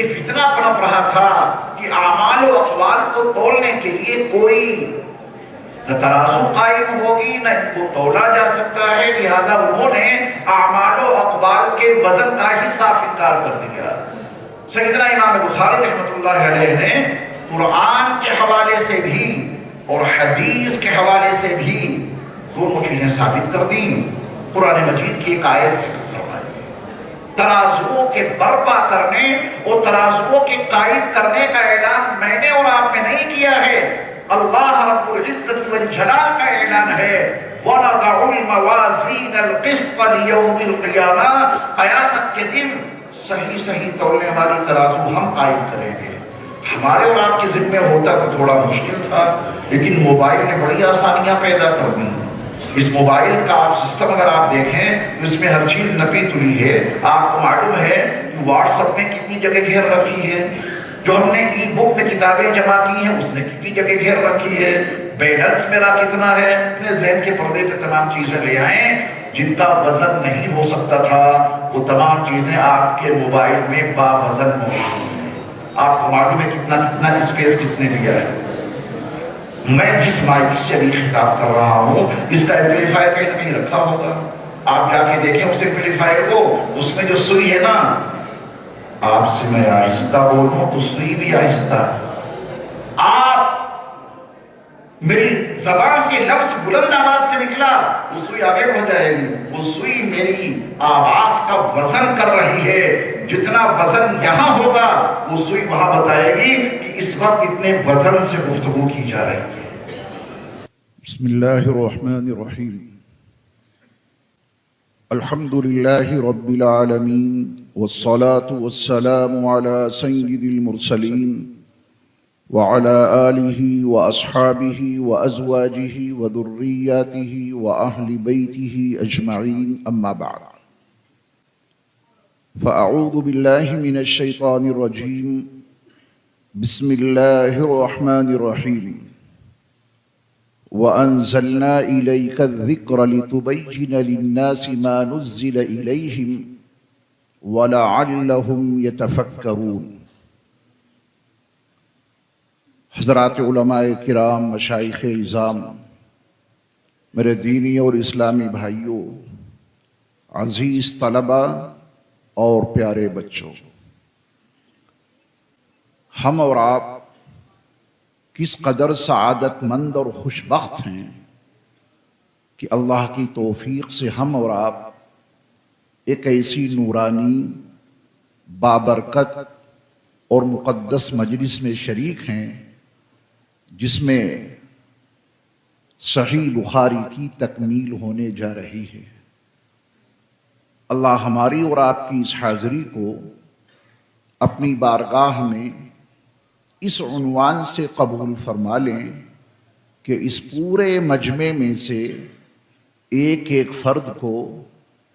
یہ فتنہ پنپ رہا تھا کہ اعمال و اقوال کو تولنے کے لیے کوئی نہ ترازو قائم ہوگی نہ ان کو تولا جا سکتا ہے، لہذا انہوں نے اعمال و اقوال کے وزن کا ہی صاف انکار کر دیا۔ سیدنا امام بخاری رحمۃ اللہ علیہ نے قرآن کے حوالے سے بھی اور حدیث کے حوالے سے بھی دونوں چیزیں ثابت کر دیں۔ قرآن مجید کی ایک آیت سے ترازوؤں کے برپا کرنے اور ترازوؤں کے قائم کرنے کا اعلان میں نے اور آپ نے نہیں کیا ہے، اللہ رب العزت والجلال کا اعلان ہے۔ وَنَضَعُ الْمَوَازِينَ الْقِسْطَ لِيَوْمِ الْقِيَامَةِ، قیامت کے دن صحیح تولنے والی ترازو ہم قائم کریں گے۔ ہمارے اور آپ کے ذمہ ہوتا تو تھوڑا مشکل تھا، لیکن موبائل نے بڑی آسانیاں پیدا کر دی۔ اس موبائل کا آپ سسٹم اگر آپ دیکھیں، اس میں ہر چیز نپی تلی ہے۔ آپ کو معلوم ہے کہ واٹس ایپ نے کتنی جگہ گھیر رکھی ہے، جو ہم نے ای بک میں کتابیں جمع کی ہیں اس نے کتنی جگہ گھیر رکھی ہے، بیلنس میرا کتنا ہے، اپنے ذہن کے پردے پہ تمام چیزیں لے آئیں۔ جن کا وزن نہیں ہو سکتا تھا وہ تمام چیزیں آپ کے موبائل میں باوزن موجود ہیں۔ آپ کو معلوم ہے کتنا اسپیس کس نے لیا ہے۔ میں جس مائک سے ابھی خطاب کر رہا ہوں اس کا ایمپلیفائر کہیں نہیں رکھا ہوگا، آپ جا کے دیکھیں اس ایمپلیفائر کو، اس میں جو سوئی ہے نا، آپ سے میں آہستہ بولوں تو سوئی بھی آہستہ، آپ میری زبان سے لفظ بلند آواز سے نکلا وہ سوئی آگے ہو جائے گی، وہ سوئی میری آواز کا وزن کر رہی ہے، جتنا وزن یہاں ہوگا وہ سوئی وہاں بتائے گی کہ اس وقت اتنے وزن سے گفتگو کی جا رہی ہے۔ بسم اللہ الرحمن الرحیم، الحمد للہ رب العالمین والصلاة والسلام علی سید المرسلین وعلى آلہ واصحابہ وازواجہ وذریاتہ واہل بیتہ اجمعین، اما بعد فاعوذ باللہ من الشیطان الرجیم، بسم اللہ الرحمن الرحیم، وَأَنزَلْنَا إِلَيْكَ الذِّكْرَ لِتُبَيِّنَ لِلنَّاسِ مَا نُزِّلَ إِلَيْهِمْ وَلَعَلَّهُمْ يَتَفَكَّرُونَ۔ حضرات علماء کرام، مشائخ اعظام، میرے دینی اور اسلامی بھائیوں، عزیز طلباء اور پیارے بچوں، ہم اور آپ کس قدر سعادت مند اور خوش بخت ہیں کہ اللہ کی توفیق سے ہم اور آپ ایک ایسی نورانی، بابرکت اور مقدس مجلس میں شریک ہیں جس میں صحیح بخاری کی تکمیل ہونے جا رہی ہے۔ اللہ ہماری اور آپ کی اس حاضری کو اپنی بارگاہ میں اس عنوان سے قبول فرما لیں کہ اس پورے مجمع میں سے ایک ایک فرد کو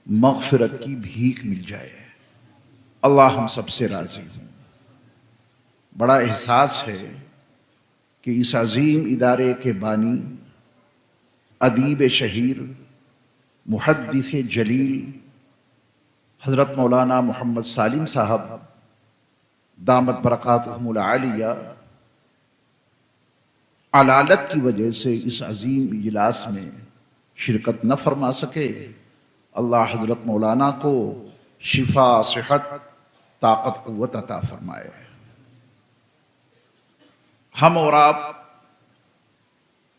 مغفرت کی بھیک مل جائے۔ اللہ ہم سب سے راضی ہوں۔ بڑا احساس ہے کہ اس عظیم ادارے کے بانی، ادیب شہیر، محدث جلیل حضرت مولانا محمد سالم صاحب دامت برکاتہم العالیہ علالت کی وجہ سے اس عظیم اجلاس میں شرکت نہ فرما سکے۔ اللہ حضرت مولانا کو شفا، صحت، طاقت، قوت عطا فرمائے۔ ہم اور آپ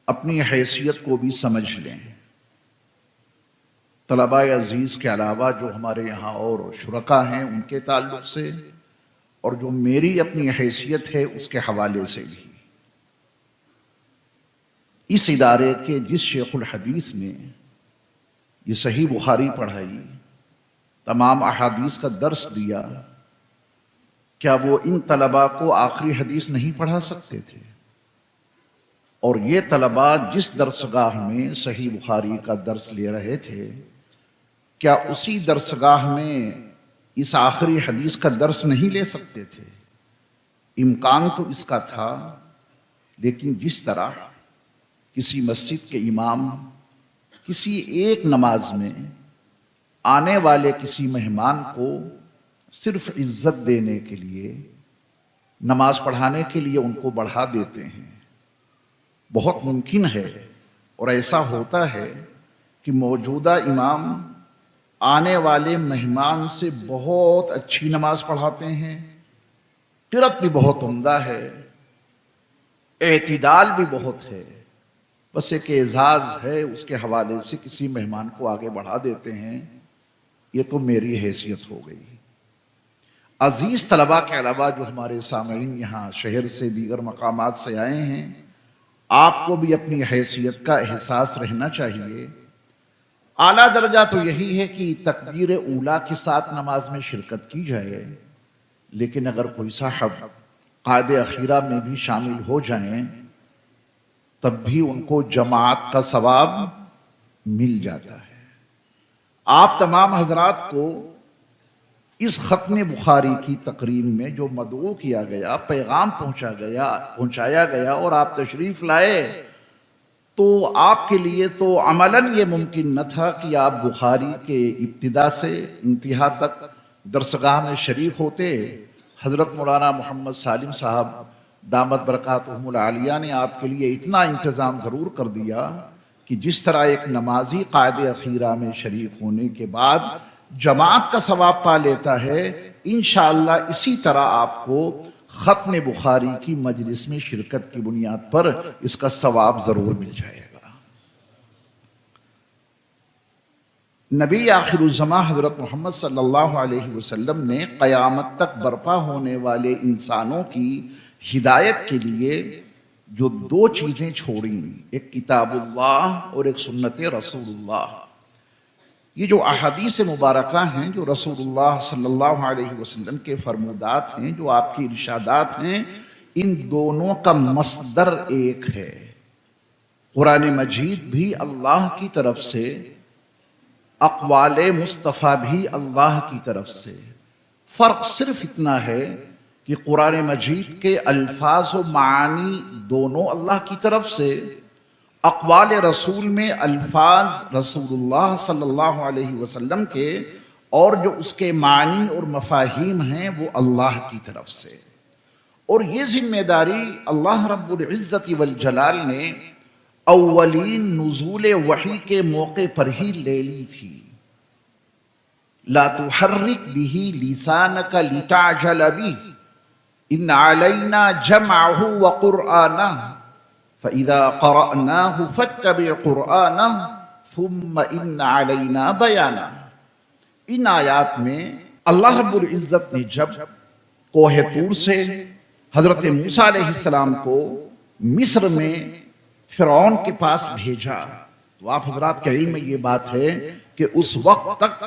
اپنی حیثیت کو بھی سمجھ لیں۔ طلباء عزیز کے علاوہ جو ہمارے یہاں اور شرکاء ہیں ان کے تعلق سے، اور جو میری اپنی حیثیت ہے اس کے حوالے سے بھی، اس ادارے کے جس شیخ الحدیث نے یہ صحیح بخاری پڑھائی، تمام احادیث کا درس دیا، کیا وہ ان طلباء کو آخری حدیث نہیں پڑھا سکتے تھے؟ اور یہ طلباء جس درسگاہ میں صحیح بخاری کا درس لے رہے تھے، کیا اسی درسگاہ میں اس آخری حدیث کا درس نہیں لے سکتے تھے؟ امکان تو اس کا تھا، لیکن جس طرح کسی مسجد کے امام کسی ایک نماز میں آنے والے کسی مہمان کو صرف عزت دینے کے لیے نماز پڑھانے کے لیے ان کو بڑھا دیتے ہیں۔ بہت ممکن ہے اور ایسا ہوتا ہے کہ موجودہ امام آنے والے مہمان سے بہت اچھی نماز پڑھاتے ہیں، قرأت بھی بہت عمدہ ہے، اعتدال بھی بہت ہے، بس ایک اعزاز ہے، اس کے حوالے سے کسی مہمان کو آگے بڑھا دیتے ہیں۔ یہ تو میری حیثیت ہو گئی۔ عزیز طلباء کے علاوہ جو ہمارے سامعین یہاں شہر سے دیگر مقامات سے آئے ہیں، آپ کو بھی اپنی حیثیت کا احساس رہنا چاہیے۔ اعلیٰ درجہ تو یہی ہے کہ تکبیر اولیٰ کے ساتھ نماز میں شرکت کی جائے، لیکن اگر کوئی صاحب قائد اخیرہ میں بھی شامل ہو جائیں تب بھی ان کو جماعت کا ثواب مل جاتا ہے۔ آپ تمام حضرات کو اس ختم بخاری کی تقریر میں جو مدعو کیا گیا، پیغام پہنچایا گیا اور آپ تشریف لائے، تو آپ کے لیے تو عملاً یہ ممکن نہ تھا کہ آپ بخاری کے ابتدا سے انتہا تک درسگاہ میں شریک ہوتے۔ حضرت مولانا محمد سالم صاحب دامت برکاتہم العالیہ نے آپ کے لیے اتنا انتظام ضرور کر دیا کہ جس طرح ایک نمازی قائد اخیرہ میں شریک ہونے کے بعد جماعت کا ثواب پا لیتا ہے، انشاءاللہ اسی طرح آپ کو ختم بخاری کی مجلس میں شرکت کی بنیاد پر اس کا ثواب ضرور مل جائے گا۔ نبی آخر الزماں حضرت محمد صلی اللہ علیہ وسلم نے قیامت تک برپا ہونے والے انسانوں کی ہدایت کے لیے جو دو چیزیں چھوڑیں، ایک کتاب اللہ اور ایک سنت رسول اللہ۔ یہ جو احادیث مبارکہ ہیں، جو رسول اللہ صلی اللہ علیہ وسلم کے فرمودات ہیں، جو آپ کی ارشادات ہیں، ان دونوں کا مصدر ایک ہے۔ قرآن مجید بھی اللہ کی طرف سے، اقوال مصطفیٰ بھی اللہ کی طرف سے۔ فرق صرف اتنا ہے کہ قرآن مجید کے الفاظ و معانی دونوں اللہ کی طرف سے، اقوال رسول میں الفاظ رسول اللہ صلی اللہ علیہ وسلم کے اور جو اس کے معنی اور مفاہیم ہیں وہ اللہ کی طرف سے۔ اور یہ ذمہ داری اللہ رب العزت والجلال نے اولین نزول وحی کے موقع پر ہی لے لی تھی۔ لا تحرک به لسانک لتعجل به ان علینا جمعہ وقرآنہ فَإِذَا قَرَأْنَاهُ فَاتَّبِعْ قُرْآنَهُ ثُمَّ إِنَّ عَلَيْنَا بَيَانَهُ۔ ان آیات میں اللہ رب العزت نے جب کوہ طور سے حضرت موسیٰ علیہ السلام کو مصر میں فرعون کے پاس بھیجا، تو آپ حضرات کے علم میں یہ بات ہے کہ اس وقت تک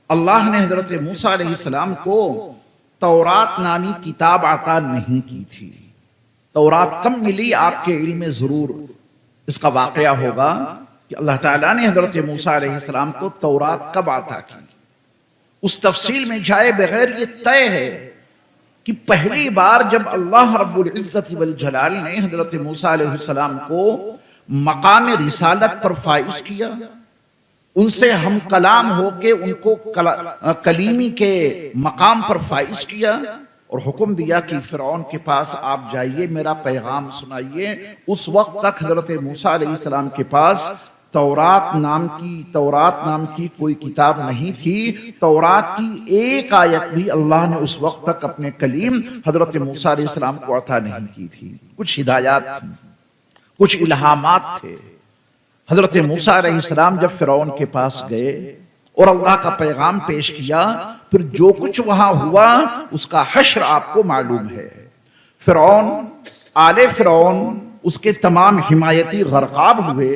اللہ نے حضرت موسیٰ علیہ السلام کو تورات نامی کتاب عطا نہیں کی تھی۔ تورات کم ملی، آپ کے علم میں ضرور اس کا واقعہ ہوگا کہ اللہ تعالیٰ نے حضرت موسیٰ علیہ السلام کو تورات کب عطا کی۔ اس تفصیل میں جائے بغیر یہ طے ہے کہ پہلی بار جب اللہ رب العزت والجلال نے حضرت موسیٰ علیہ السلام کو مقام رسالت پر فائز کیا، ان سے ہم کلام ہو کے ان کو کلیمی کے مقام پر فائز کیا اور حکم دیا کہ فرعون کے پاس آپ جائیے، میرا پیغام سنائیے۔ اس وقت تک حضرت موسیٰ علیہ السلام کے پاس تورات نام کی کوئی کتاب نہیں تھی۔ تورات کی ایک آیت بھی اللہ نے اس وقت تک اپنے کلیم حضرت موسیٰ علیہ السلام کو عطا نہیں کی تھی۔ کچھ ہدایات تھیں، کچھ الہامات تھے۔ حضرت موسیٰ علیہ السلام جب فرعون کے پاس گئے اور اللہ کا پیغام پیش کیا، پھر جو کچھ وہاں ہوا اس کا حشر آپ کو معلوم ہے۔ فرعون، آل فرعون، اس کے تمام حمایتی غرقاب ہوئے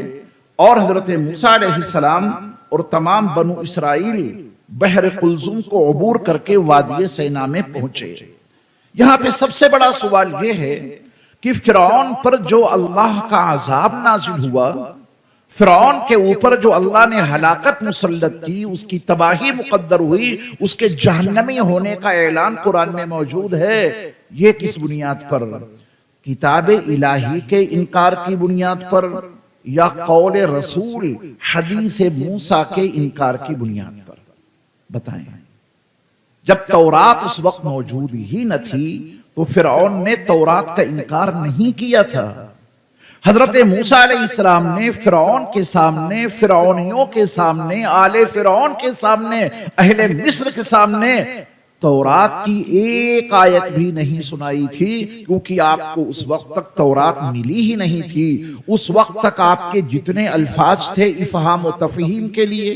اور حضرت موسیٰ علیہ السلام اور تمام بنو اسرائیل بحر قلزم کو عبور کر کے وادی سینا میں پہنچے۔ یہاں پہ سب سے بڑا سوال یہ ہے کہ فرعون پر جو اللہ کا عذاب نازل ہوا، فرعون کے اوپر جو اللہ نے ہلاکت مسلط کی، اس کی تباہی مقدر ہوئی، اس کے جہنمی ہونے کا اعلان قرآن میں موجود ہے، یہ کس بنیاد پر؟ کتاب الہی کے انکار کی بنیاد پر یا قول رسول حدیث موسیٰ کے انکار کی بنیاد پر؟ بتائیں۔ جب تورات اس وقت موجود ہی نہ تھی تو فرعون نے تورات کا انکار نہیں کیا تھا۔ حضرت موسیٰ علیہ السلام نے فرعون کے سامنے، فرعونیوں کے سامنے، آل فرعون کے سامنے، اہل مصر کے سامنے تورات کی ایک آیت بھی نہیں سنائی تھی، کیونکہ آپ کو اس وقت تک تورات ملی ہی نہیں تھی۔ اس وقت تک آپ کے جتنے الفاظ تھے افہام و تفہیم کے لیے،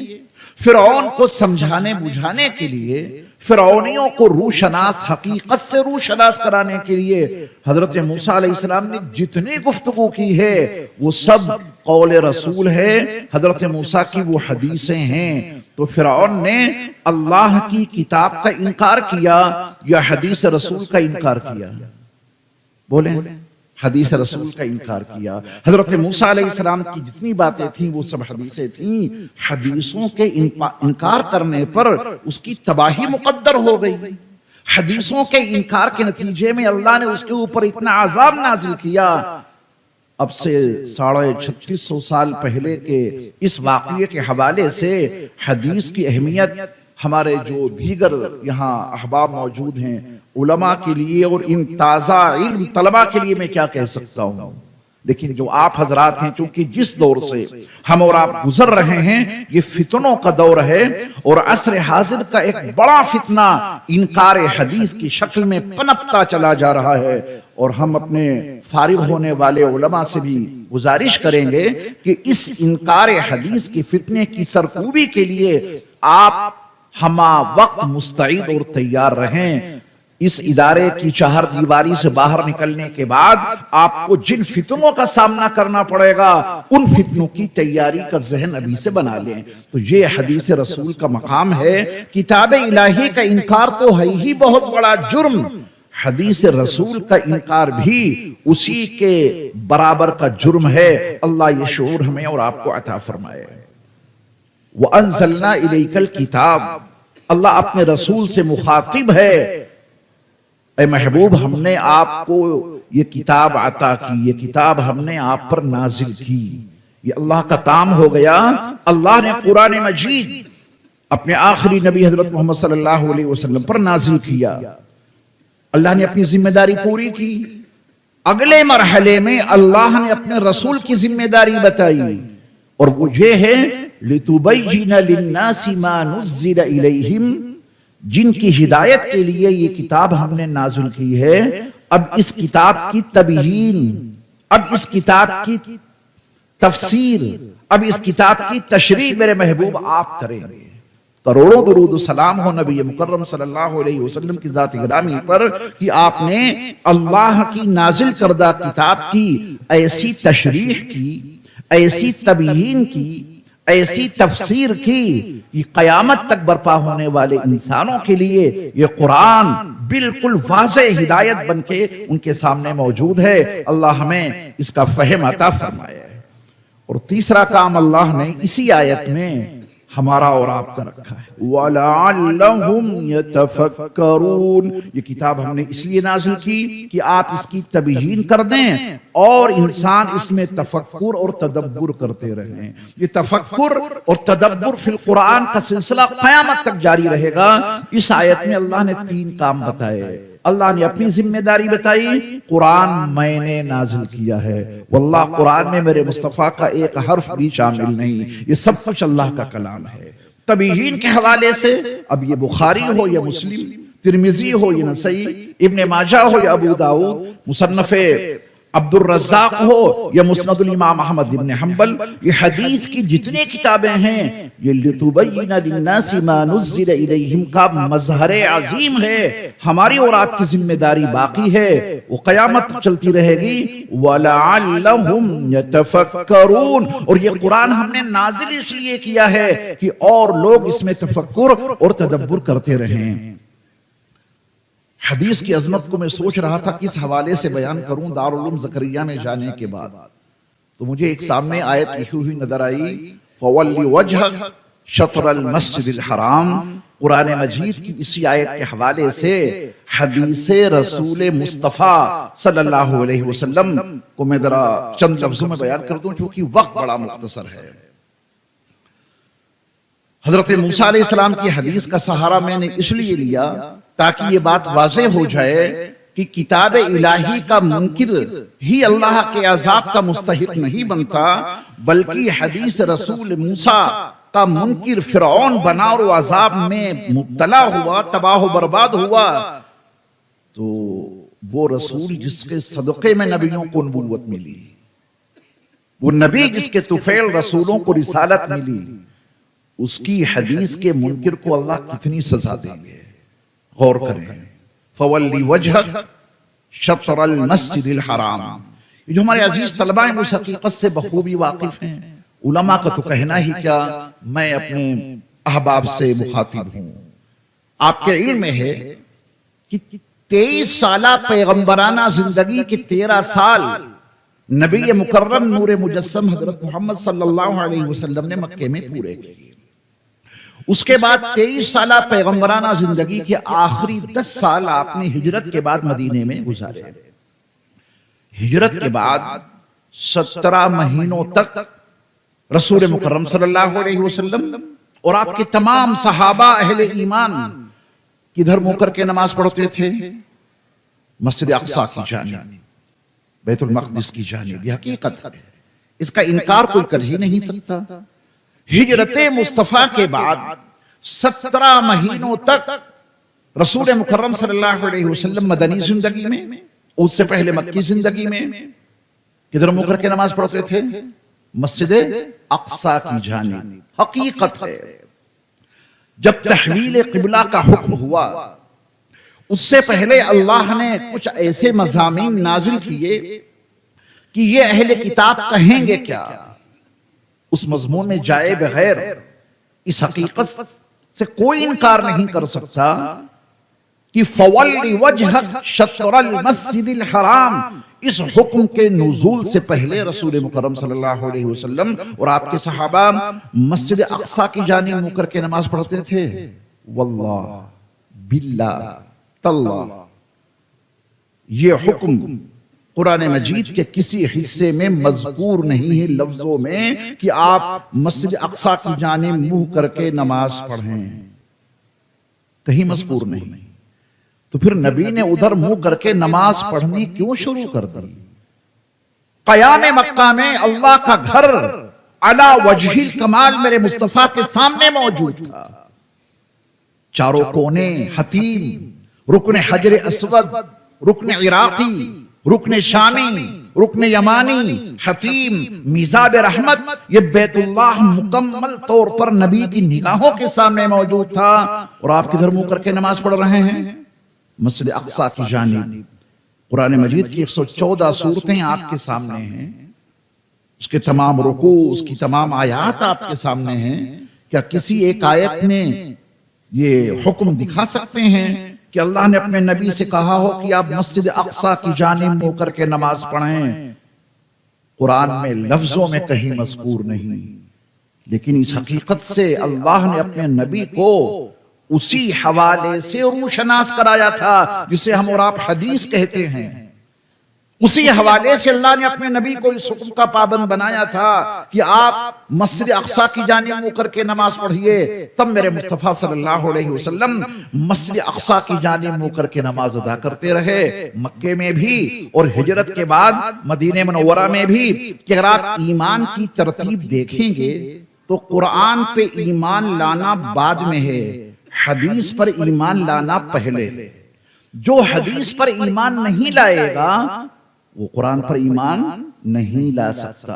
فرعون کو سمجھانے بجھانے کے لیے، فرعونیوں کو روشناس، حقیقت سے روشناس کرانے کے لیے حضرت موسیٰ علیہ السلام نے جتنی گفتگو کی ہے وہ سب قول رسول ہے، حضرت موسیٰ کی وہ حدیثیں ہیں۔ تو فرعون نے اللہ کی کتاب کا انکار کیا یا حدیث رسول کا انکار کیا؟ بولیں، حدیث رسول کا انکار کیا۔ حضرت موسیٰ علیہ السلام کی جتنی باتیں تھیں وہ سب حدیثیں تھیں۔ حدیثوں کے انکار کرنے پر اس کی تباہی مقدر ہو گئی۔ حدیثوں کے انکار کے نتیجے میں اللہ نے اس کے اوپر اتنا عذاب نازل کیا۔ اب سے 3650 سال پہلے کے اس واقعے کے حوالے سے حدیث کی اہمیت ہمارے جو دیگر یہاں احباب موجود ہیں علماء کے لیے اور ان تازہ علم طلباء کے لیے میں کیا کہہ سکتا ہوں، لیکن جو آپ حضرات ہیں چونکہ جس دور سے ہم اور آپ گزر رہے ہیں یہ فتنوں کا دور ہے، اور عصر حاضر کا ایک بڑا فتنہ انکار حدیث کی شکل میں پنپتا چلا جا رہا ہے، اور ہم اپنے فارغ ہونے والے علماء سے بھی گزارش کریں گے کہ اس انکار حدیث کی فتنے کی سرکوبی کے لیے آپ ہما وقت مستعد اور تیار رہیں۔ اس ادارے کی چہار دیواری سے باہر نکلنے کے بعد آپ کو جن فتنوں کا سامنا کرنا پڑے گا ان فتنوں کی تیاری کا ذہن ابھی سے بنا لیں۔ تو یہ حدیث رسول کا مقام ہے۔ کتاب الہی کا انکار تو ہے ہی بہت بڑا جرم، حدیث رسول کا انکار بھی اسی کے برابر کا جرم ہے۔ اللہ یہ شعور ہمیں اور آپ کو عطا فرمائے۔ وَأَنزَلْنَا إِلَيْكَ الْكِتَابَ، اللہ اپنے رسول سے مخاطب ہے، اے محبوب ہم نے آپ کو یہ کتاب عطا کی، یہ کتاب ہم نے آپ پر نازل کی۔ یہ اللہ کا کام ہو گیا۔ اللہ نے قرآن مجید اپنے آخری نبی حضرت محمد صلی اللہ علیہ وسلم پر نازل کیا۔ اللہ نے اپنی ذمہ داری پوری کی۔ اگلے مرحلے میں اللہ نے اپنے رسول کی ذمہ داری بتائی، اور وہ یہ ہے لِتُبَيِّنَ لِلنَّاسِ مَا نُزِّلَ إِلَيْهِمْ، جن کی ہدایت کے لیے یہ کتاب ہم نے نازل کی ہے۔ اب اس کتاب کی تبیین، اب اس کتاب کی تفسیر، اب اس کتاب کی تشریح میرے محبوب آپ کریں گے۔ کروڑوں درود و سلام ہو نبی مکرم صلی اللہ علیہ وسلم کی ذات گرامی پر کہ آپ نے اللہ کی نازل کردہ کتاب کی ایسی تشریح کی، ایسی تبیین کی، ایسی تفسیر کی، یہ قیامت تک برپا ہونے والے انسانوں کے لیے یہ قرآن بالکل واضح ہدایت بن کے ان کے سامنے موجود ہے۔ اللہ ہمیں اس کا فہم عطا فرمائے۔ اور تیسرا کام اللہ نے اسی آیت میں ہمارا اور آپ کا رکھا ہے، وَلَعَلَّهُمْ يَتَفَكَّرُونَ، یہ کتاب ہم نے اس لیے نازل کی کہ آپ اس کی تبیین کر دیں اور انسان اس میں تفکر اور تدبر کرتے رہیں۔ یہ تفکر اور تدبر فی القرآن کا سلسلہ قیامت تک جاری رہے گا۔ اس آیت میں اللہ نے 3 کام بتائے۔ اللہ نے اپنی ذمہ داری بتائی، قرآن میں نے نازل کیا ہے، واللہ قرآن میں میرے مصطفیٰ کا ایک حرف بھی شامل نہیں، یہ سب کچھ اللہ کا کلام ہے۔ تبیین کے حوالے سے اب یہ بخاری ہو یا مسلم، ترمذی ہو یا نسائی، ابن ماجہ ہو یا ابو داؤد، مصنف عبد الرزاق ہو یا مسند الامام احمد بن حنبل، یہ حدیث کی جتنی کتابیں ہیں یہ لِتُبَيِّنَ لِلنَّاسِ مَا نُزِّلَ إِلَيْهِمْ کا مظہر عظیم ہے۔ ہماری اور آپ کی ذمہ داری باقی ہے، وہ قیامت تک چلتی رہے گی۔ وَلَعَلَّهُمْ يَتَفَكَّرُونَ، اور یہ قرآن ہم نے نازل اس لیے کیا ہے کہ اور لوگ اس میں تفکر اور تدبر کرتے رہیں۔ حدیث کی عظمت کو میں سوچ رہا تھا کس حوالے سے بیان کروں دارالعلوم زکریا میں جانے کے بعد، تو مجھے ایک سامنے آیت لکھی ہوئی نظر آئی، فَوَلِّ وَجْهَكَ شَطْرَ الْمَسْجِدِ الْحَرَامِ۔ قرآن مجید کی اسی آیت کے حوالے سے حدیث رسول مصطفیٰ صلی اللہ علیہ وسلم کو میں ذرا چند لفظوں میں بیان کر دوں چونکہ وقت بڑا مختصر ہے۔ حضرت موسیٰ علیہ السلام کی حدیث کا سہارا میں نے اس لیے لیا تاکہ یہ بات واضح ہو جائے کہ کتاب الہی کا منکر ہی اللہ کے عذاب کا مستحق نہیں بنتا، بلکہ حدیث رسول موسیٰ کا منکر فرعون بنا اور عذاب میں مبتلا ہوا، تباہ و برباد ہوا، تو وہ رسول جس کے صدقے میں نبیوں کو نبوت ملی، وہ نبی جس کے طفیل رسولوں کو رسالت ملی، اس کی حدیث کے منکر کو اللہ کتنی سزا دیں گے؟ غور کریں۔ فَوَلِّ وَجْهَكَ شَطْرَ الْمَسْجِدِ الْحَرَامِ، یہ جو ہمارے عزیز طلباء ہیں اس حقیقت سے بخوبی واقف ہیں۔ علماء کا تو کہنا ہی کیا، میں اپنے احباب سے مخاطب ہوں، آپ کے علم میں ہے کہ 23 سالہ پیغمبرانہ زندگی کے 13 سال نبی مکرم نور مجسم حضرت محمد صلی اللہ علیہ وسلم نے مکے میں پورے کیے۔ اس کے بعد 23 سالہ پیغمبرانہ زندگی کے آخری 10 سال آپ نے ہجرت کے بعد مدینے میں گزارے۔ ہجرت کے بعد 17 مہینوں تک رسول مکرم صلی اللہ علیہ وسلم اور آپ کے تمام صحابہ اہل ایمان کدھر منہ کر کے نماز پڑھتے تھے؟ مسجد اقصی کی جانب، بیت المقدس کی جانب۔ یہ حقیقت ہے، اس کا انکار کوئی کر ہی نہیں سکتا۔ ہجرت مصطفیٰ کے بعد 17 مہینوں تک رسول مکرم صلی اللہ علیہ وسلم مدنی زندگی میں، اس سے پہلے مکی زندگی میں کدھر منہ کر کے نماز پڑھتے تھے؟ مسجد اقصی کی جانب۔ حقیقت ہے جب تحویل قبلہ کا حکم ہوا، اس سے پہلے اللہ نے کچھ ایسے مضامین نازل کیے کہ یہ اہل کتاب کہیں گے کیا؟ اس مضمون میں جائے بغیر اس حقیقت سے کوئی انکار نہیں کر سکتا کہ فَوَلِّ وَجْهَكَ شَطْرَ الْمَسْجِدِ الْحَرَامِ، اس حکم کے نزول سے پہلے رسول مکرم صلی اللہ علیہ وسلم اور آپ کے صحابہ مسجد اقصی کی جانب منہ کر کے نماز پڑھتے تھے۔ واللہ باللہ تاللہ یہ حکم قرآن مجید کے کسی حصے میں مذکور نہیں ہے لفظوں میں کہ آپ مسجد اقصی کی جانب منہ کر کے نماز پڑھیں، کہیں مذکور نہیں۔ تو پھر نبی نے ادھر منہ کر کے نماز پڑھنی کیوں شروع کر دی؟ قیام مکہ میں اللہ کا گھر علی وجہ الکمال میرے مصطفیٰ کے سامنے موجود تھا، چاروں کونے، حتیم، رکن حجر اسود، رکن عراقی، رکن شامی، رکن یمانی، حتیم، میزاب رحمت، یہ بیت اللہ مکمل طور پر نبی کی نگاہوں کے سامنے موجود تھا، اور آپ کدھر منہ کر کے نماز پڑھ رہے ہیں؟ مسجد اقصی کی جانب۔ قرآن مجید کی 114 سورتیں آپ کے سامنے ہیں، اس کے تمام رکوع، اس کی تمام آیات آپ کے سامنے ہیں۔ کیا کسی ایک آیت میں یہ حکم دکھا سکتے ہیں کہ اللہ نے اپنے نبی سے کہا ہو کہ آپ مسجد اقصی کی جانب منہ کر کے نماز پڑھیں؟ قرآن میں لفظوں میں کہیں مذکور نہیں، لیکن اس حقیقت سے اللہ نے اپنے نبی کو اسی حوالے سے روشناس کرایا تھا جسے ہم اور آپ حدیث کہتے ہیں۔ اسی حوالے سے اللہ نے اپنے نبی کو اس حکم کا پابند بنایا تھا کہ آپ مسجد اقصی کی جانب منہ کر کے نماز پڑھیے۔ تب میرے مصطفیٰ صلی اللہ علیہ وسلم مسجد اقصی کی جانب منہ کر کے نماز ادا کرتے رہے، مکے میں بھی اور ہجرت کے بعد مدینہ منورہ میں بھی۔ کہ اگر آپ ایمان کی ترتیب دیکھیں گے تو قرآن پہ ایمان لانا بعد میں ہے، حدیث پر ایمان لانا پہلے۔ جو حدیث پر ایمان نہیں لائے گا وہ قرآن پر ایمان نہیں لا سکتا۔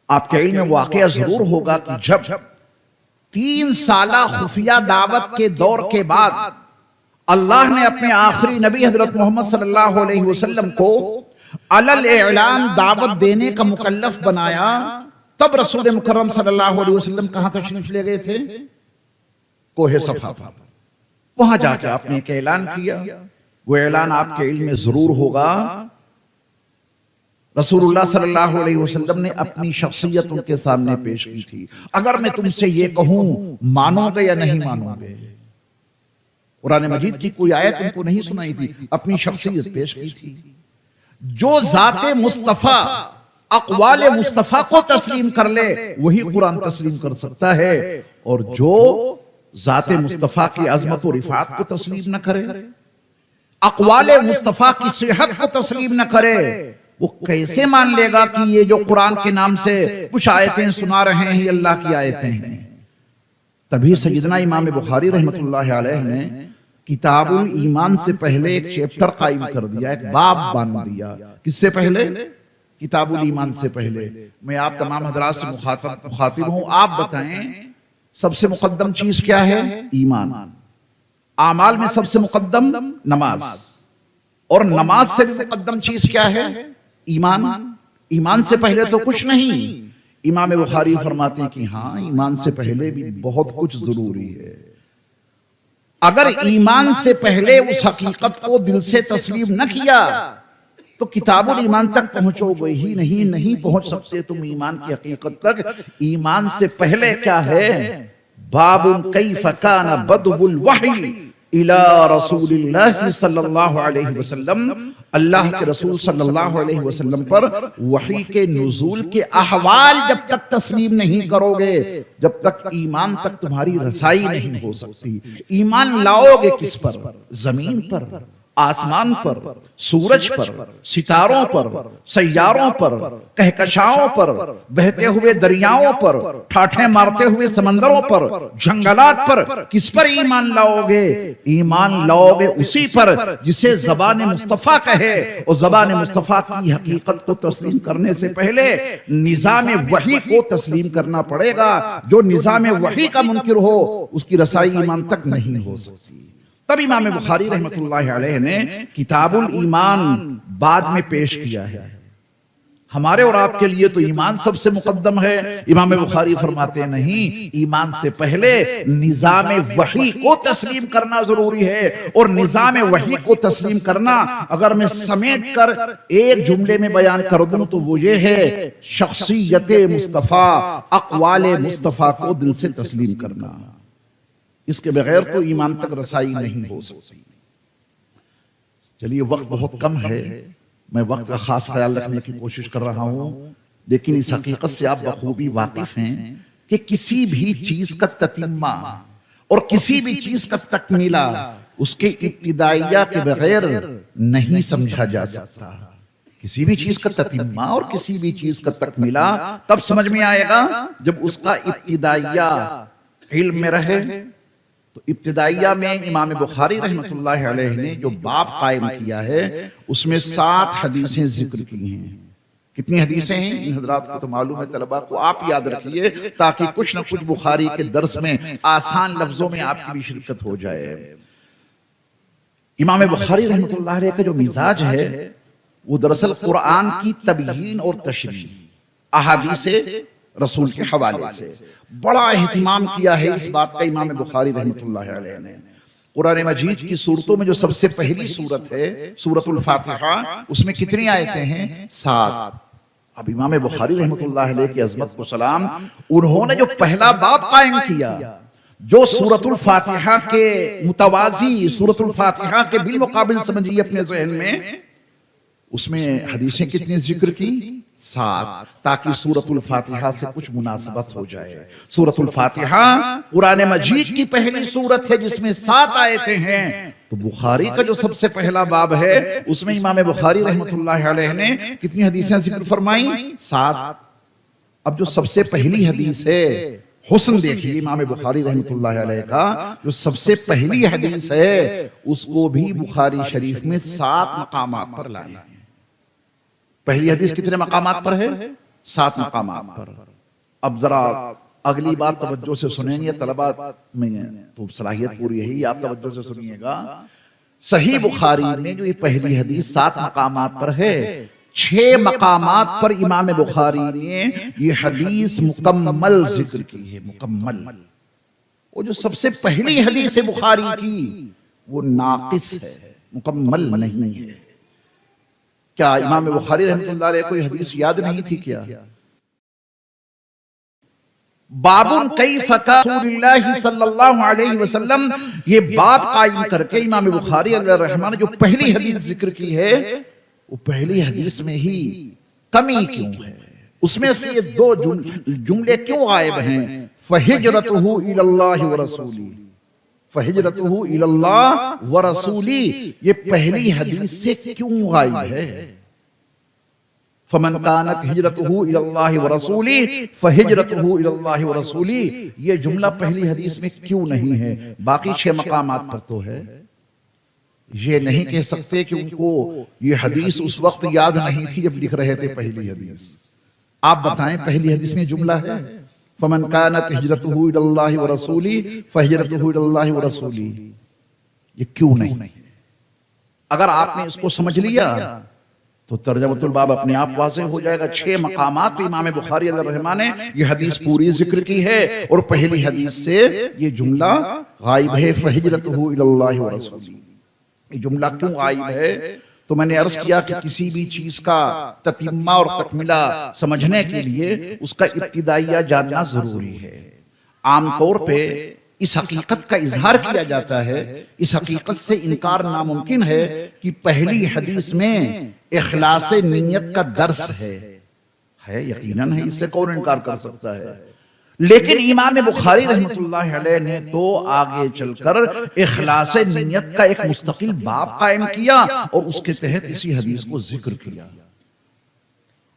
آپ کے علم میں واقعہ ضرور ہوگا کہ جب 3 سالہ خفیہ دعوت کے دور کے بعد اللہ نے اپنے آخری نبی حضرت محمد صلی اللہ علیہ وسلم کو علل اعلان دعوت دینے کا مکلف بنایا، تب رسول مکرم صلی اللہ علیہ وسلم کہاں تشریف لے گئے تھے؟ کوہ صفا۔ وہاں جا کے آپ نے ایک اعلان کیا، وہ اعلان آپ کے علم میں ضرور ہوگا۔ رسول اللہ صلی اللہ علیہ وسلم نے اپنی شخصیت ان کے سامنے پیش کی تھی۔ اگر میں تم سے یہ کہوں مانو گے یا نہیں مانو گے؟ قرآن مجید کی کوئی آیت ان کو نہیں سنائی تھی، اپنی شخصیت پیش کی تھی۔ جو ذات مصطفیٰ، اقوال مصطفیٰ کو تسلیم کر لے وہی قرآن تسلیم کر سکتا ہے، اور جو ذات مصطفیٰ کی عظمت و رفعت کو تسلیم نہ کرے۔ اقوال مصطفیٰ کی صحت کو تسلیم نہ کرے، وہ کیسے مان لے گا کہ یہ جو قرآن کے نام سے کچھ آیتیں سنا رہے ہیں یہ اللہ کی آیتیں ہیں؟ تبھی سیدنا امام بخاری رحمۃ اللہ علیہ نے کتاب الایمان سے پہلے ایک چیپٹر قائم کر دیا، ایک باب باندھ دیا۔ کس سے پہلے؟ کتاب الایمان سے پہلے۔ میں آپ تمام حضرات سے مخاطب ہوں، آپ بتائیں سب سے مقدم چیز کیا ہے؟ ایمان۔ اعمال میں سب سے مقدم نماز، اور نماز سے بھی مقدم چیز کیا ہے؟ ایمان۔ ایمان سے پہلے تو کچھ نہیں۔ امام بخاری فرماتے ہیں کہ ہاں، ایمان سے پہلے بھی بہت کچھ ضروری ہے۔ اگر ایمان سے پہلے اس حقیقت کو دل سے تسلیم نہ کیا تو کتاب الایمان تک پہنچو گے ہی نہیں پہنچ سکتے تم ایمان کی حقیقت تک۔ ایمان سے پہلے کیا ہے؟ باب کیف کان بدء الوحی الی رسول اللہ صلی اللہ علیہ وسلم، اللہ کے رسول صلی اللہ علیہ وسلم پر وحی کے نزول کے احوال جب تک تسلیم نہیں کرو گے، جب تک ایمان تک تمہاری رسائی نہیں ہو سکتی۔ ایمان لاؤ گے کس پر؟ زمین پر، آسمان پر، سورج پر، ستاروں پر، سیاروں پر، کہکشاؤں پر، بہتے ہوئے دریاؤں پر، ٹھاٹھیں مارتے ہوئے سمندروں پر، جنگلات پر۔ کس پر ایمان لاؤ گے؟ ایمان لاؤ گے اسی پر جسے زبان مصطفیٰ کہے، اور زبان مصطفیٰ کی حقیقت کو تسلیم کرنے سے پہلے نظام وحی کو تسلیم کرنا پڑے گا۔ جو نظام وحی کا منکر ہو اس کی رسائی ایمان تک نہیں ہو سکتی۔ تب امام بخاری رحمۃ اللہ علیہ نے کتاب الایمان بعد میں پیش کیا ہے۔ ہمارے اور آپ کے لیے تو ایمان سب سے مقدم ہے۔ امام بخاری فرماتے نہیں، ایمان سے پہلے نظام وحی کو تسلیم کرنا ضروری ہے، اور نظام وحی کو تسلیم کرنا اگر میں سمیٹ کر ایک جملے میں بیان کر دوں تو وہ یہ ہے: شخصیت مصطفیٰ، اقوال مصطفیٰ کو دل سے تسلیم کرنا۔ اس کے بغیر تو ایمان تک رسائی نہیں ہو سکتی۔ چلیے، وقت بہت کم ہے، میں وقت کا خاص خیال رکھنے کی کوشش کر رہا ہوں، لیکن اس حقیقت سے آپ بخوبی واقف ہیں کہ کسی بھی چیز کا تتمہ اور کسی بھی چیز کا تکمیلہ اس کے ابتدائیہ کے بغیر نہیں سمجھا جا سکتا۔ کسی بھی چیز کا تتمہ اور کسی بھی چیز کا تکمیلہ تب سمجھ میں آئے گا جب اس کا ابتدائیہ علم میں رہے۔ تو ابتدائیہ میں امام بخاری رحمۃ اللہ علیہ نے جو باب قائم کیا ہے اس میں 7 حدیثیں ذکر کی ہیں۔ کتنی حدیثیں ہیں ان حضرات کو تو معلوم ہے، طلباء کو آپ یاد رکھیے تاکہ کچھ نہ کچھ بخاری کے درس میں آسان لفظوں میں آپ کی بھی شرکت ہو جائے۔ امام بخاری رحمۃ اللہ علیہ کا جو مزاج ہے وہ دراصل قرآن کی تبیین اور تشریح، احادیث رسول کے حوالے سے بڑا اہتمام کیا ہے اس بات کا امام بخاری رحمۃ اللہ علیہ نے۔ قرآن مجید کی سورتوں میں جو سب سے پہلی سورت ہے سورۃ الفاتحہ، اس میں کتنی آیتیں ہیں؟ 7۔ اب امام بخاری رحمۃ اللہ علیہ کی عظمت کو سلام، انہوں نے جو پہلا باب قائم کیا جو سورۃ الفاتحہ کے متوازی، سورۃ الفاتحہ کے بالمقابل سمجھیے اپنے ذہن میں، اس میں حدیثیں کتنی ذکر کی؟ 7، تاکہ سورۃ الفاتحہ سے کچھ مناسبت ہو جائے۔ سورۃ الفاتحہ قرآن مجید کی پہلی سورت ہے جس میں 7 آیتیں ہیں، تو بخاری کا جو سب سے پہلا باب ہے اس میں امام بخاری رحمۃ اللہ علیہ نے کتنی حدیثیں ذکر فرمائیں؟ 7۔ اب جو سب سے پہلی حدیث ہے، حسن دیکھیے امام بخاری رحمۃ اللہ علیہ کا جو سب سے پہلی حدیث ہے اس کو بھی بخاری شریف میں 7 مقامات پر لائے ہیں۔ پہلی حدیث کتنے مقامات پر ہے؟ 7 مقامات پر۔ اب ذرا اگلی بات توجہ سے سنیں گے طلباء میں تو صلاحیت پوری ہے، آپ توجہ سے سنیے گا۔ صحیح بخاری میں جو یہ پہلی حدیث 7 مقامات پر ہے، 6 مقامات پر امام بخاری نے یہ حدیث مکمل ذکر کی ہے، مکمل۔ وہ جو سب سے پہلی حدیث بخاری کی وہ ناقص ہے، مکمل نہیں ہے۔ کیا امام بخاری رحمۃ اللہ علیہ کوئی حدیث یاد نہیں تھی کیا؟ باب کیف کان رسول اللہ صلی اللہ علیہ وسلم، یہ باب قائم کر کے امام بخاری علیہ الرحمہ نے جو پہلی حدیث ذکر کی ہے وہ پہلی حدیث میں ہی کمی کیوں ہے؟ اس میں سے یہ 2 جملے کیوں غائب ہیں؟ فہجرتہ الی اللہ ورسولہ، فہجرتہ الی اللہ ورسولہ، یہ پہلی حدیث سے کیوں غائب ہے؟ فمن کانت ہجرتہ الی اللہ ورسولہ فہجرتہ الی اللہ ورسولہ، یہ جملہ پہلی حدیث میں کیوں نہیں ہے؟ باقی 6 مقامات پر تو ہے۔ یہ نہیں کہہ سکتے کہ ان کو یہ حدیث اس وقت یاد نہیں تھی جب لکھ رہے تھے پہلی حدیث۔ آپ بتائیں پہلی حدیث میں جملہ ہے فمن کانت ہجرتہ الی اللہ ورسولہ فہجرتہ الی اللہ ورسولہ، یہ کیوں نہیں؟ اگر آپ نے اس کو سمجھ لیا تو ترجمۃ الباب اپنے آپ واضح ہو جائے گا۔ 6 مقامات پہ امام بخاری علیہ الرحمہ نے یہ حدیث پوری ذکر کی ہے، اور پہلی حدیث سے یہ جملہ غائب ہے فہجرتہ الی اللہ ورسولہ۔ یہ جملہ کیوں غائب ہے؟ تو میں نے عرض کیا کہ کسی بھی چیز کا تتمہ اور تکملہ سمجھنے کے لیے اس کا ابتدائیہ جاننا ضروری ہے۔ عام طور پہ اس حقیقت کا اظہار کیا جاتا ہے، اس حقیقت سے انکار ناممکن ہے کہ پہلی حدیث میں اخلاص نیت کا درس ہے، یقیناً ہے، اس سے کون انکار کر سکتا ہے؟ لیکن امام بخاری رحمۃ اللہ علیہ نے تو آگے چل کر اخلاص نیت کا ایک مستقل باب قائم کیا اور اس کے تحت اسی حدیث کو ذکر کیا۔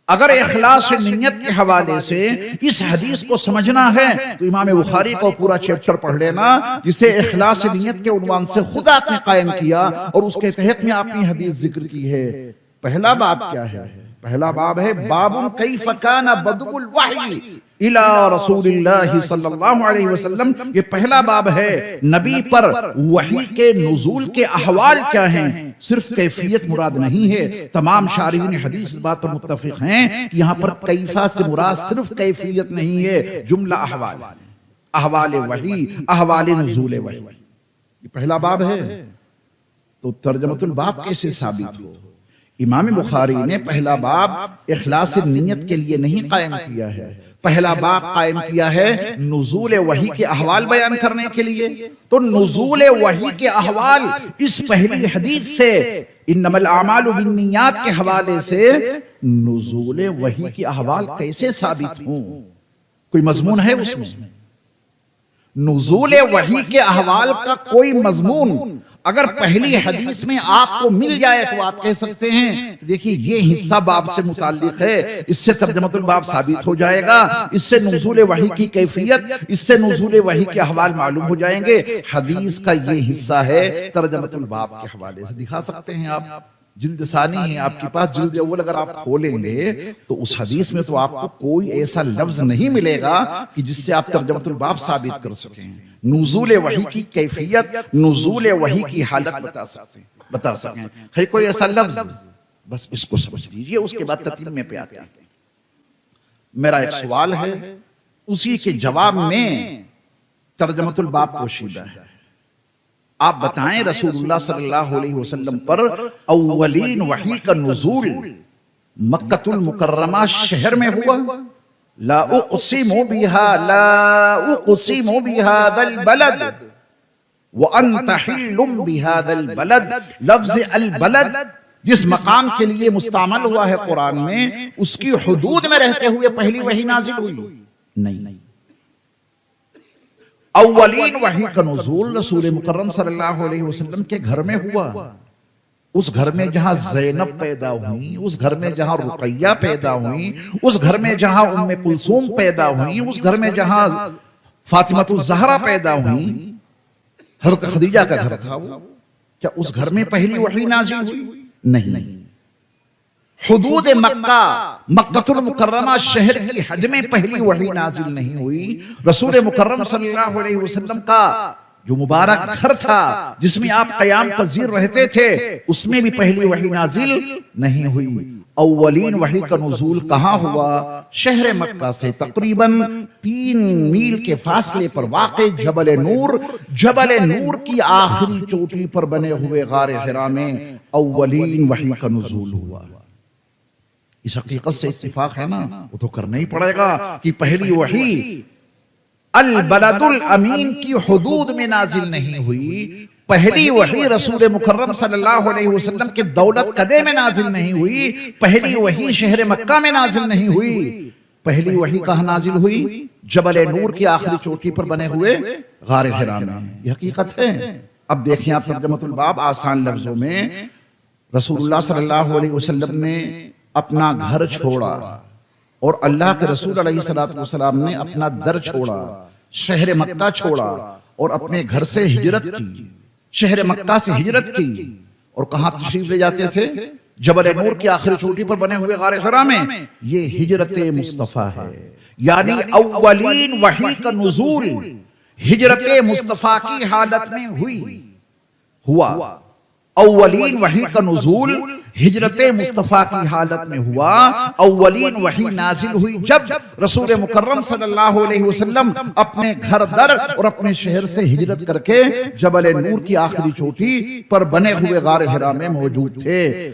اگر اخلاص نیت کے حوالے سے اس حدیث کو سمجھنا ہے تو امام بخاری کو پورا چیپٹر پڑھ لینا، جسے اخلاص نیت کے عنوان سے خود آپ نے قائم کیا اور اس کے تحت میں آپ نے حدیث ذکر کی ہے۔ پہلا باب کیا ہے؟ پہلا باب ہے باب کیف کان بدء الوحی الی رسول اللہ صلی اللہ علیہ وسلم۔ یہ پہلا باب ہے نبی پر وحی کے نزول کے احوال کیا ہیں، صرف کیفیت مراد نہیں ہے۔ تمام شارحین حدیث اس بات پر متفق ہیں کہ یہاں پر کیفہ سے مراد صرف کیفیت نہیں ہے، جملہ احوال وحی، احوال نزول وحی۔ یہ پہلا باب ہے، تو ترجمۃ الباب کیسے ثابت ہو؟ امام بخاری نے پہلا باب اخلاص نیت کے لیے نہیں قائم کیا ہے، پہلا باب قائم کیا ہے نزول وحی کے احوال بیان کرنے کے لیے۔ تو نزول وحی کے احوال اس پہلی حدیث سے انما الاعمال بالنیات کے حوالے سے نزول وحی کے احوال کیسے ثابت ہوں؟ کوئی مضمون ہے اس میں؟ نزول وحی کے احوال کا کوئی مضمون اگر پہلی حدیث میں آپ کو مل جائے تو آپ کہہ سکتے ہیں دیکھیے یہ حصہ باب سے متعلق ہے، اس سے ترجمۃ الباب ثابت ہو جائے گا، اس سے نزول وحی کی کیفیت، اس سے نزول وحی کے احوال معلوم ہو جائیں گے۔ حدیث کا یہ حصہ ہے ترجمۃ الباب کے حوالے سے دکھا سکتے ہیں آپ۔ جلد ثانی ہے آپ کے پاس، جلد اول اگر آپ کھولیں گے تو اس حدیث میں تو آپ کو کوئی ایسا لفظ نہیں ملے گا کہ جس سے آپ ترجمۃ الباب ثابت کر سکیں، نزول وحی کی کیفیت، نزول وحی کی حالت بتا سکیں۔ ہے کوئی ایسا لفظ؟ بس اس کو سمجھ لیجئے، اس کے بعد تتمہ پہ آتے ہیں۔ میرا ایک سوال ہے، اسی کے جواب میں ترجمۃ الباب پوشیدہ ہے۔ آپ بتائیں رسول اللہ صلی اللہ علیہ وسلم پر اولین وحی کا نزول مکہ المکرمہ شہر میں ہوا۔ لا اقسم بهذا البلد وانت حل بهذا البلد، لفظ البلد جس مقام کے لیے مستعمل ہوا ہے قرآن میں، اس کی حدود میں رہتے ہوئے پہلی وحی نازل ہوئی نہیں۔ اولین وحی کا نزول رسول مکرم صلی اللہ علیہ وسلم کے گھر میں ہوا، اس گھر میں جہاں زینب پیدا ہوئی، اس گھر میں جہاں رقیہ پیدا ہوئی، اس گھر میں جہاں ام کلثوم پیدا ہوئی، اس گھر میں جہاں فاطمۃ الزہرا پیدا ہوئی، حضرت خدیجہ کا گھر تھا وہ، کیا اس گھر میں پہلی وحی نازل ہوئی؟ نہیں۔ حدود مکہ، مکہ المکرمہ شہر کی حد میں پہلی وحی نازل نہیں ہوئی۔ رسول مکرم صلی اللہ علیہ وسلم کا جو مبارک گھر تھا جس میں آپ قیام پذیر رہتے تھے، اس میں بھی پہلی وحی نازل نہیں ہوئی۔ اولین وحی کا نزول کہاں ہوا؟ شہر مکہ سے تقریباً 3 میل کے فاصلے پر واقع جبل نور، جبل نور کی آخری چوٹی پر بنے ہوئے غار حرا میں اولین وحی کا نزول ہوا۔ اس حقیقت سے اتفاق ہے نا، وہ تو کرنا ہی پڑے گا کہ پہلی وحی البلد الامین کی حدود میں نازل نہیں ہوئی، پہلی وحی رسول مکرم صلی اللہ علیہ وسلم کے دولت قدے میں نازل نہیں ہوئی، پہلی وحی شہر مکہ میں نازل نہیں ہوئی۔ پہلی وحی کہاں نازل ہوئی؟ جبل نور کی آخری چوٹی پر بنے ہوئے غار حرا میں. یہ حقیقت ہے. اب دیکھیں آپ ترجمۃ الباب آسان لفظوں میں، رسول اللہ صلی اللہ علیہ وسلم نے اپنا گھر چھوڑا اور اللہ کے رسول علیہ السلام نے اپنا در چھوڑا، شہر مکہ چھوڑا اور اپنے گھر سے ہجرت کی، شہر مکہ سے ہجرت کی. اور کہاں تشریف لے جاتے تھے؟ جبل نور کی آخری چوٹی پر بنے ہوئے غار حرا میں. یہ ہجرت مصطفیٰ ہے، یعنی اولین وحی کا نزول ہجرت مصطفیٰ کی حالت میں ہوا. اولین وحی کا نزول ہجرت مصطفیٰ کی حالت میں ہوا. اولین وحی نازل ہوئی جب رسول مکرم صلی اللہ علیہ وسلم اپنے گھر در اور اپنے شہر سے ہجرت کر کے جبل نور کی آخری چوٹی پر بنے ہوئے غار حرا میں موجود تھے.